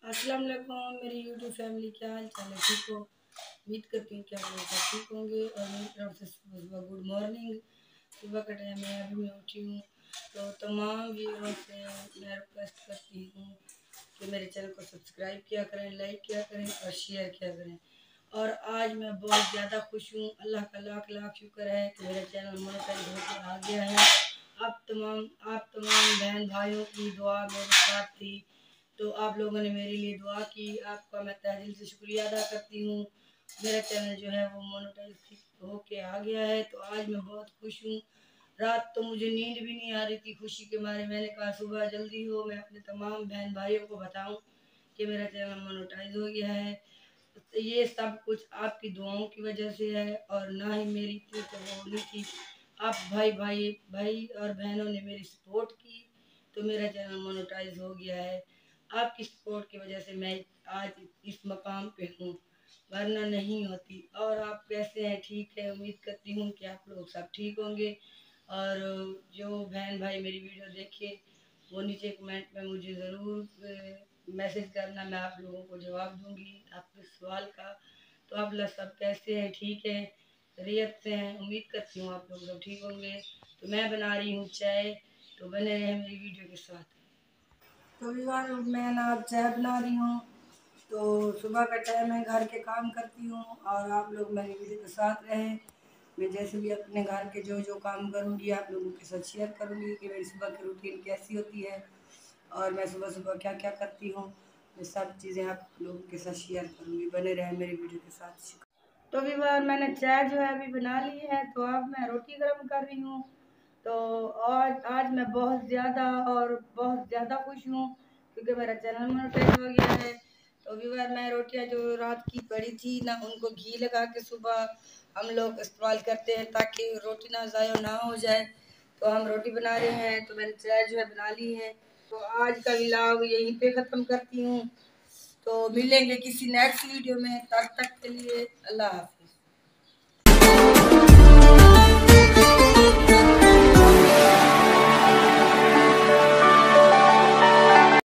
अस्सलाम वालेकुम मेरी यूट्यूब फैमिली, क्या हाल चाल है? ठीक हो? उम्मीद करती हूँ कि आप लोग सब ठीक होंगे। और मेरी तरफ से सुबह सुबह गुड मॉर्निंग। सुबह का टाइम है, अभी मैं उठी हूँ। तो तमाम व्यूअर्स से मैं रिक्वेस्ट करती हूँ कि मेरे चैनल को सब्सक्राइब किया करें, लाइक किया करें और शेयर किया करें। और आज मैं बहुत ज़्यादा खुश हूँ। अल्लाह का लाख लाख शुक्र है कि मेरा चैनल मोनेटाइज होकर आ गया है। आप तमाम बहन भाइयों की दुआ मेरे साथ थी, तो आप लोगों ने मेरे लिए दुआ की। आपका मैं तहे दिल से शुक्रिया अदा करती हूँ। मेरा चैनल जो है वो मोनेटाइज होके आ गया है, तो आज मैं बहुत खुश हूँ। रात तो मुझे नींद भी नहीं आ रही थी खुशी के मारे। मैंने कहा सुबह जल्दी हो, मैं अपने तमाम बहन भाइयों को बताऊं कि मेरा चैनल मोनेटाइज हो गया है। तो ये सब कुछ आपकी दुआओं की वजह से है, और ना ही मेरी थी तो वो होनी थी। आप भाई और बहनों ने मेरी सपोर्ट की, तो मेरा चैनल मोनेटाइज हो गया है। आपकी सपोर्ट की वजह से मैं आज इस मकाम पे हूँ, वरना नहीं होती। और आप कैसे हैं? ठीक है, उम्मीद करती हूँ कि आप लोग सब ठीक होंगे। और जो बहन भाई मेरी वीडियो देखे वो नीचे कमेंट में मुझे ज़रूर मैसेज करना, मैं आप लोगों को जवाब दूंगी आपके सवाल का। तो आप लोग सब कैसे हैं? ठीक है, खैरियत से हैं? उम्मीद करती हूँ आप लोग सब ठीक होंगे। तो मैं बना रही हूँ चाय, तो बने रहे मेरी वीडियो के साथ। तो यार मैं ना अब चाय बना रही हूँ। तो सुबह का टाइम है, घर के काम करती हूँ और आप लोग मेरी वीडियो के साथ रहें। मैं जैसे भी अपने घर के जो जो काम करूँगी आप लोगों के साथ शेयर करूँगी कि मेरी सुबह की रूटीन कैसी होती है और मैं सुबह सुबह क्या क्या करती हूँ। मैं सब चीज़ें आप लोगों के साथ शेयर करूँगी, बने रहें मेरी वीडियो के साथ। तो अभी बार मैंने चाय जो है अभी बना ली है, तो अब मैं रोटी गर्म कर रही हूँ। तो आज आज मैं बहुत ज़्यादा खुश हूँ क्योंकि मेरा चैनल मोनेटाइज हो गया है। तो अभी बार मैं रोटियाँ जो रात की पड़ी थी ना, उनको घी लगा के सुबह हम लोग इस्तेमाल करते हैं ताकि रोटी ना ज़ाया ना हो जाए। तो हम रोटी बना रहे हैं, तो मैंने चाय जो है बना ली है। तो आज का व्लॉग यहीं पे ख़त्म करती हूँ। तो मिलेंगे किसी नेक्स्ट वीडियो में, तब तक के लिए अल्लाह हाफ़िज़।